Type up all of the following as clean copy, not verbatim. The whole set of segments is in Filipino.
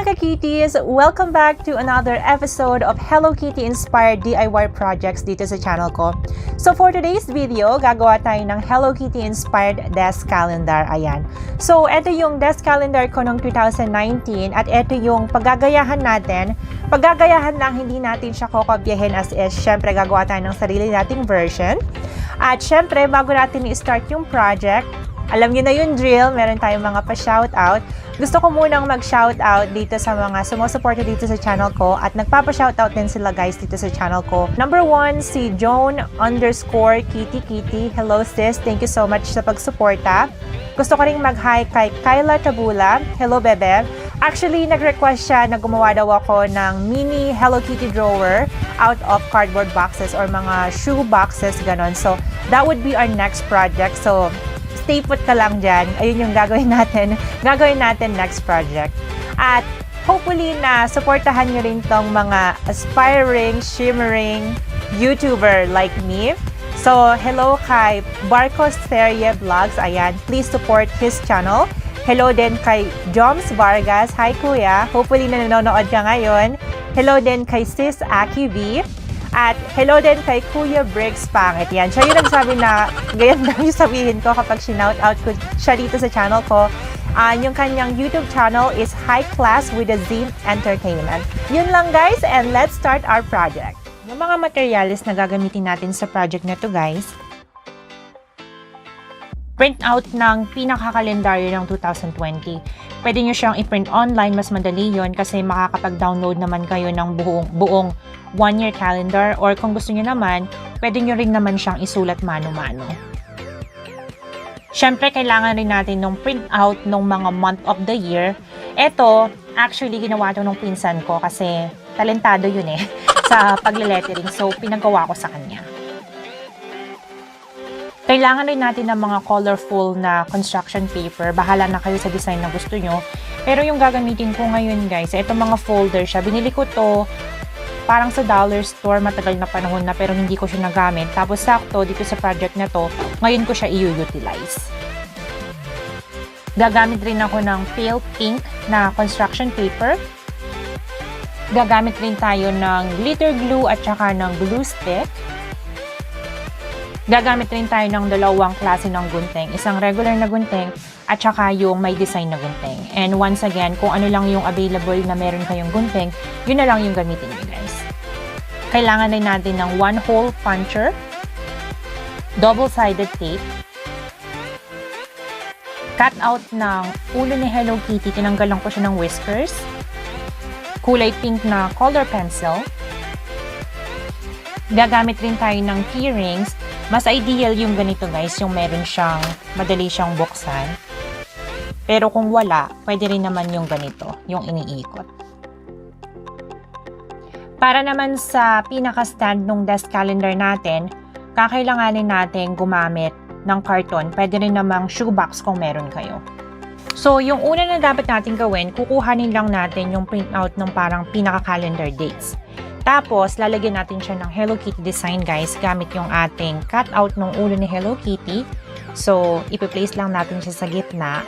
ka-kitties! Welcome back to another episode of Hello Kitty inspired DIY projects dito sa channel ko. So for today's video, gagawa tayo ng Hello Kitty inspired desk calendar. Ayan. So ito yung desk calendar ko noong 2019 at ito yung paggagayahan natin. Paggagayahan lang, hindi natin siya kokopyahin as is. Syempre gagawa tayo ng sarili nating version. At syempre bago natin i-start yung project, alam niyo na yung drill, meron tayong mga pa-shoutout. Gusto ko munang mag-shoutout dito sa mga sumusuporta dito sa channel ko at nagpapa-shoutout din sila guys dito sa channel ko. Number 1, si Joan_Kitty. Hello sis, thank you so much sa pagsuporta. Gusto ko ring mag-hi kay Kyla Tabula. Hello bebe. Actually, nag-request siya na gumawa daw ako ng mini Hello Kitty drawer out of cardboard boxes or mga shoe boxes, ganon. So, that would be our next project. So, stay put ka lang dyan. Ayun yung gagawin natin next project. At hopefully na supportahan nyo rin tong mga aspiring, shimmering YouTuber like me. So, hello kay Barcos Serie Vlogs. Ayan, please support his channel. Hello din kay Joms Vargas. Hi kuya. Hopefully na nanonood ka ngayon. Hello din kay Sis Aki V. At hello din kay Kuya Briggs Pangit. Yan. Siya yung nagsabi na ganyan lang yung sabihin ko kapag shoutout ko siya dito sa channel ko. Yung kanyang YouTube channel is High Class with a Z Entertainment. Yun lang guys, and let's start our project. Yung mga materials na gagamitin natin sa project na to guys, print out ng pinaka-kalendaryo ng 2020. Pwede nyo siyang i-print online, mas madali yon kasi makakapag-download naman kayo ng buong one-year calendar, or kung gusto nyo naman, pwede nyo rin naman siyang isulat mano-mano. Siyempre, kailangan rin natin ng print out ng mga month of the year. Ito, actually, ginawa ito ng pinsan ko kasi talentado yun sa pagle-lettering. So, pinagawa ko sa kanya. Kailangan rin natin ng mga colorful na construction paper. Bahala na kayo sa design na gusto nyo. Pero yung gagamitin ko ngayon guys, ito mga folder siya. Binili ko to parang sa dollar store, matagal na panahon na pero hindi ko siya nagamit. Tapos sakto dito sa project na to, ngayon ko siya i-utilize. Gagamit rin ako ng pale pink na construction paper. Gagamit rin tayo ng glitter glue at saka ng glue stick. Gagamit rin tayo ng dalawang klase ng gunting. Isang regular na gunting at saka yung may design na gunting. And once again, kung ano lang yung available na meron kayong gunting, yun na lang yung gamitin nyo guys. Kailangan rin natin ng 1-hole puncher, double-sided tape, cut out ng ulo ni Hello Kitty, tinanggalan ko siya ng whiskers, kulay pink na color pencil, gagamit rin tayo ng key rings. Mas ideal yung ganito guys, yung meron siyang, madali siyang buksan. Pero kung wala, pwede rin naman yung ganito, yung iniikot. Para naman sa pinaka-stand ng desk calendar natin, kakailanganin natin gumamit ng karton. Pwede rin namang shoebox kung meron kayo. So, yung una na dapat natin gawin, kukuhanin lang natin yung printout ng parang pinaka-calendar dates. Tapos, lalagyan natin siya ng Hello Kitty design guys, gamit yung ating cutout ng ulo ni Hello Kitty. So, ipi-place lang natin siya sa gitna,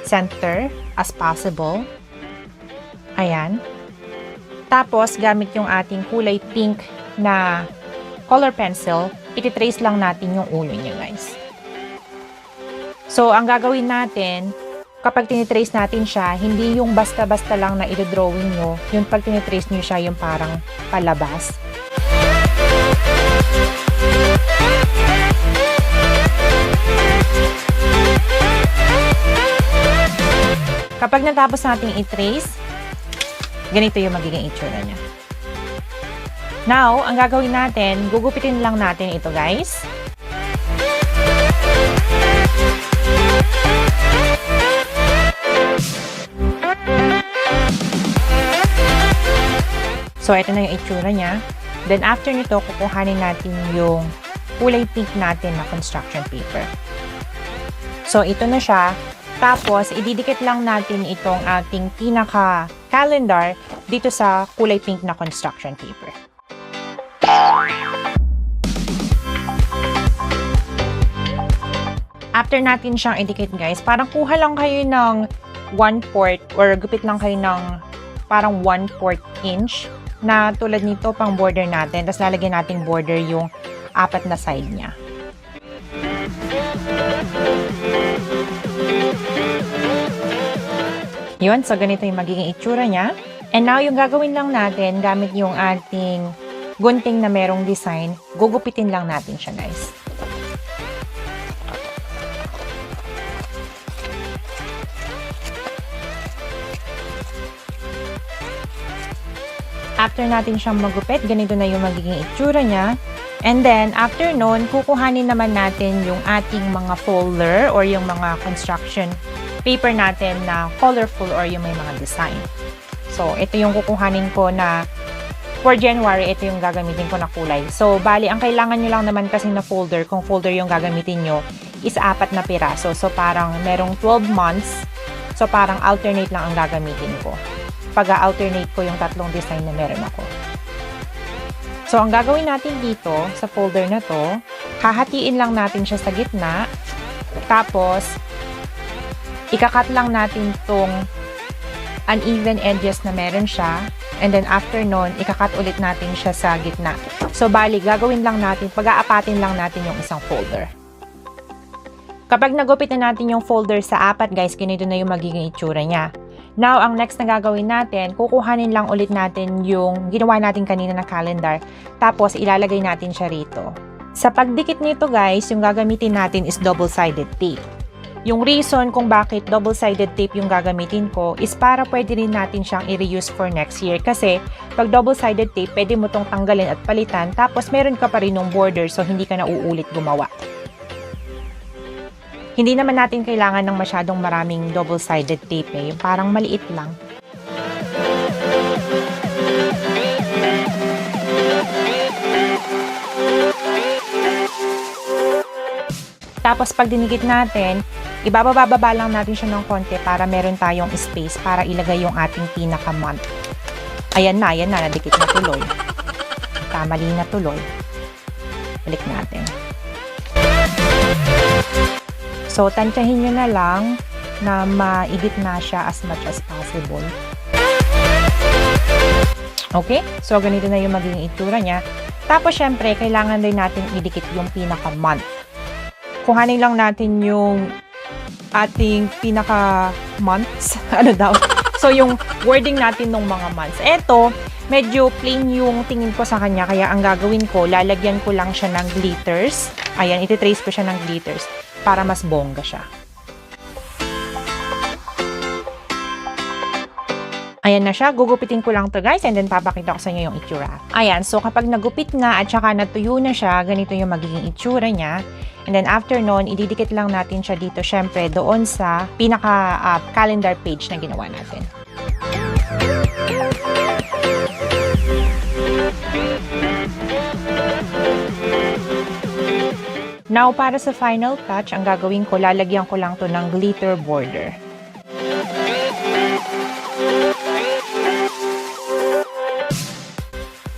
center as possible. Ayan. Tapos, gamit yung ating kulay pink na color pencil, iti-trace lang natin yung ulo niya guys. So, ang gagawin natin, kapag tinitrace natin siya, hindi yung basta-basta lang na i-drawing nyo, yung pag tinitrace nyo siya, yung parang palabas. Kapag natapos natin i-trace, ganito yung magiging itsura niya. Now, ang gagawin natin, gugupitin lang natin ito guys. So, ito na yung itsura niya. Then, after nito, kukuhanin natin yung kulay pink natin na construction paper. So, ito na siya. Tapos, ididikit lang natin itong ating pinaka-calendar dito sa kulay pink na construction paper. After natin siyang idikit guys, parang kuha lang kayo ng 1/4 or gupit lang kayo ng parang 1/4 inch na tulad nito pang border natin. Tapos lalagyan natin border yung 4 na side niya. Yun, so ganito yung magiging itsura niya. And now, yung gagawin lang natin, gamit yung ating gunting na merong design, gugupitin lang natin siya, guys. After natin siyang magupit, ganito na yung magiging itsura niya. And then, after nun, kukuhanin naman natin yung ating mga folder or yung mga construction paper natin na colorful or yung may mga design. So, ito yung kukuhanin ko na for January, ito yung gagamitin ko na kulay. So, bali, ang kailangan nyo lang naman kasi na folder, kung folder yung gagamitin nyo, is 4 na piraso. So, parang merong 12 months. So, parang alternate lang ang gagamitin ko. Pag-alternate ko yung 3 design na meron ako. So, ang gagawin natin dito, sa folder na to, hahatiin lang natin siya sa gitna. Tapos, ikakat lang natin tong uneven edges na meron siya. And then, after nun, ikakat ulit natin siya sa gitna. So, bali, gagawin lang natin, pag-aapatin lang natin yung isang folder. Kapag nagupit na natin yung folder sa 4, guys, ganito na yung magiging itsura niya. Now, ang next na gagawin natin, kukuhanin lang ulit natin yung ginawa natin kanina na calendar. Tapos, ilalagay natin siya rito. Sa pagdikit nito, guys, yung gagamitin natin is double-sided tape. Yung reason kung bakit double-sided tape yung gagamitin ko is para pwede rin natin siyang i-reuse for next year. Kasi, pag double-sided tape, pwede mo tong tanggalin at palitan. Tapos, meron ka pa rin ng border so hindi ka na uulit gumawa. Hindi naman natin kailangan ng masyadong maraming double-sided tape eh. Yung parang maliit lang. Tapos pag dinikit natin, ibababa lang natin siya ng konti para meron tayong space para ilagay yung ating pinaka-month. Ayan na, nadikit na tuloy. Kamali na tuloy. Balik natin. So, tansyahin nyo na lang na maibit na siya as much as possible. Okay? So, ganito na yung magiging itsura niya. Tapos, syempre, kailangan din natin idikit yung pinaka-month. Kuhanin lang natin yung ating pinaka-months. Ano daw? So, yung wording natin ng mga months. Eto, medyo plain yung tingin ko sa kanya. Kaya, ang gagawin ko, lalagyan ko lang siya ng glitters. Ayan, ititrace ko siya ng glitters para mas bongga siya. Ayan na siya. Gugupitin ko lang to guys and then papakita ko sa inyo yung itsura. Ayan. So, kapag nagupit nga at saka natuyo na siya, ganito yung magiging itsura niya. And then after nun, ididikit lang natin siya dito syempre doon sa pinaka-calendar page na ginawa natin. Now, para sa final touch, ang gagawin ko, lalagyan ko lang to ng glitter border.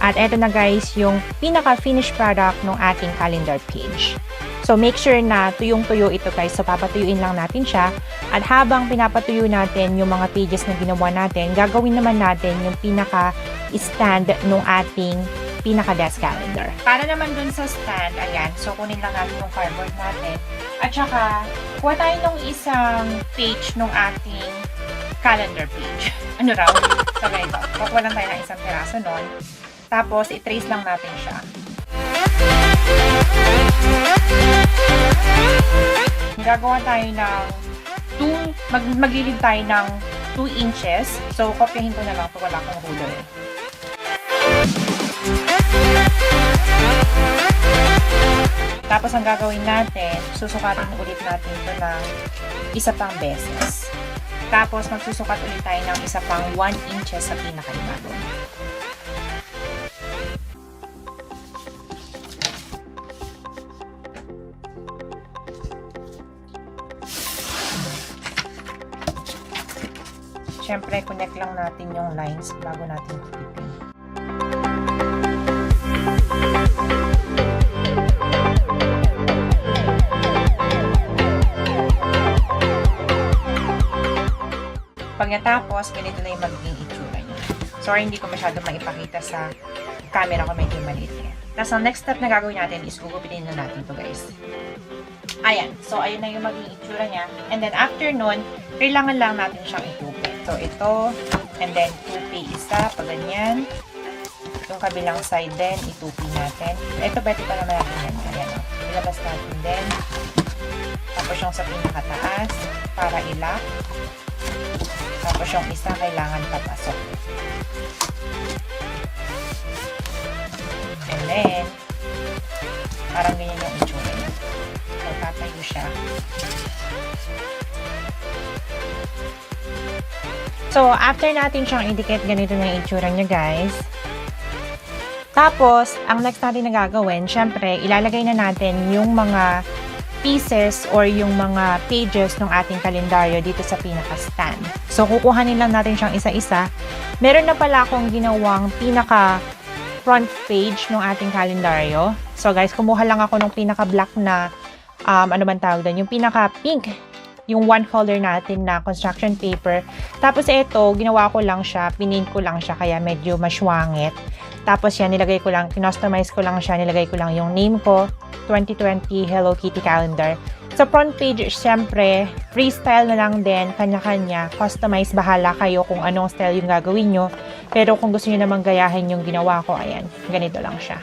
At eto na guys, yung pinaka-finished product ng ating calendar page. So, make sure na tuyong-tuyo ito guys. So, papatuyuin lang natin siya. At habang pinapatuyo natin yung mga pages na ginawa natin, gagawin naman natin yung pinaka-stand ng ating pinaka-desk calendar. Para naman dun sa stand, ayan, so kunin lang natin yung cardboard natin. At saka, kuha tayo ng isang page ng ating calendar page. Ano raw? So, ganito. Kukuha lang tayo ng isang piraso nun. Tapos, i-trace lang natin siya. Gagawa tayo ng maglilid tayo ng 2 inches. So, kopyahin ko na lang ito. Wala akong ruler eh. Tapos, ang gagawin natin, susukatin ulit natin ito ng isa pang beses. Tapos, magsusukat ulit tayo ng isa pang 1 inches sa pinakaibabaw. Siyempre, connect lang natin yung lines bago natin gupitin. Pag Pagkatapos, ganito na yung magiging itsura niya. Sorry, hindi ko masyado maipakita sa camera ko, medyo maliit yan. Tapos, ang next step na gagawin natin is gugupitin na natin to guys. Ayan. So, ayun na yung magiging itsura niya. And then, after nun, kailangan lang natin siyang itupi. So, ito, and then, tupi isa, pag ganyan. Yung kabilang side din, itupi natin. Ito, pwede pa naman natin yan. Ayan, o. Ilabas natin din. Tapos, yung sa pinakataas, para ilak. Tapos, yung isa, kailangan papasok. And then, parang ganyan yung itsura niya. So, tatayo siya. So, after natin siyang idikit, ganito na yung itsura niya, guys. Tapos, ang next natin na gagawin, syempre, ilalagay na natin yung mga pieces or yung mga pages ng ating kalendaryo dito sa pinaka-stand. So, kukuhanin lang natin siyang isa-isa. Meron na pala akong ginawang pinaka-front page ng ating kalendaryo. So, guys, kumuha lang ako ng pinaka-black na, ano bang tawag doon? Yung pinaka-pink, yung one color natin na construction paper. Tapos, ito, ginawa ko lang siya, pinin ko lang siya, kaya medyo masywangit. Tapos yan, nilagay ko lang, kinostomize ko lang siya, nilagay ko lang yung name ko, 2020 Hello Kitty Calendar. Sa front page, syempre, freestyle na lang din, kanya-kanya, customize, bahala kayo kung anong style yung gagawin nyo. Pero kung gusto nyo namang gayahin yung ginawa ko, ayan, ganito lang siya.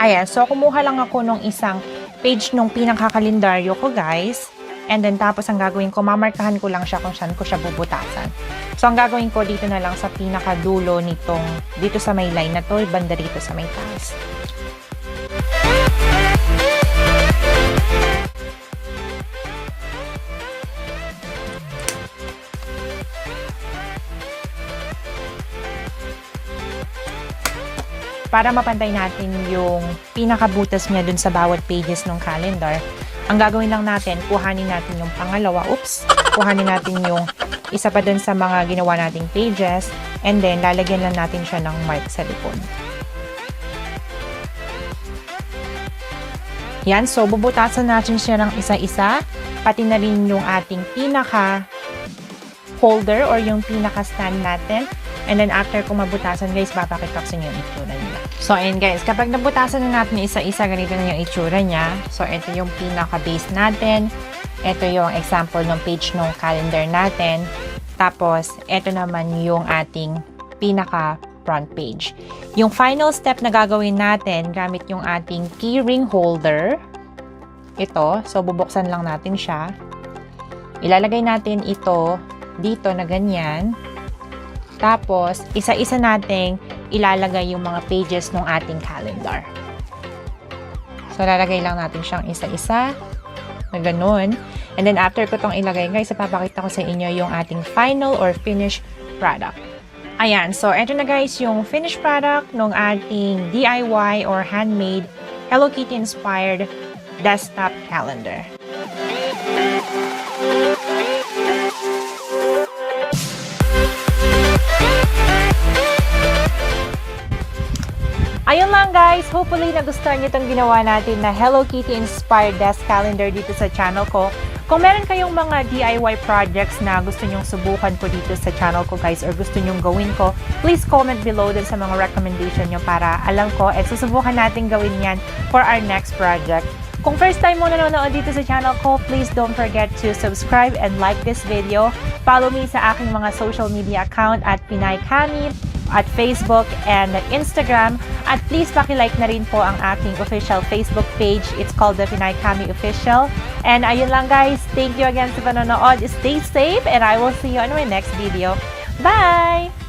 Ayan, so kumuha lang ako nung isang page nung pinakakalendaryo ko, guys. And then, tapos ang gagawin ko, mamarkahan ko lang siya kung saan ko siya bubutasan. So, ang gagawin ko dito na lang sa pinakadulo nitong, dito sa may line na to, banda dito sa may taas. Para mapantay natin yung pinakabutas niya dun sa bawat pages ng calendar, ang gagawin lang natin, kuhanin natin yung pangalawa, kuhanin natin yung isa pa dun sa mga ginawa nating pages, and then lalagyan lang natin siya ng mark sa likod. Yan, so bubutasan natin siya ng isa-isa, pati na rin yung ating pinaka holder or yung pinaka stand natin. And then, after kung mabutasan, guys, papakita ko sa inyo yung itsura nila. So, ayan guys, kapag nabutasan na natin isa-isa, ganito na yung itsura niya. So, ito yung pinaka-base natin. Ito yung example ng page ng calendar natin. Tapos, ito naman yung ating pinaka-front page. Yung final step na gagawin natin, gamit yung ating keyring holder. Ito. So, bubuksan lang natin siya. Ilalagay natin ito dito na ganyan. Tapos, isa-isa nating ilalagay yung mga pages ng ating calendar. So, lalagay lang natin siyang isa-isa na ganun. And then, after ko itong ilagay, guys, ipapakita ko sa inyo yung ating final or finished product. Ayan. So, eto na guys yung finished product ng ating DIY or handmade Hello Kitty inspired desktop calendar. Ayun lang guys, hopefully nagustuhan niyo itong ginawa natin na Hello Kitty inspired desk calendar dito sa channel ko. Kung meron kayong mga DIY projects na gusto nyong subukan ko dito sa channel ko guys or gusto nyong gawin ko, please comment below dun sa mga recommendation nyo para alam ko at susubukan natin gawin yan for our next project. Kung first time mo nanonood dito sa channel ko, please don't forget to subscribe and like this video. Follow me sa aking mga social media account at Pinay Kami, at Facebook and at Instagram. At please paki-like na rin po ang aking official Facebook page. It's called the Pinay Kami Official. And ayun lang guys, thank you again sa panonood. Stay safe and I will see you on my next video. Bye!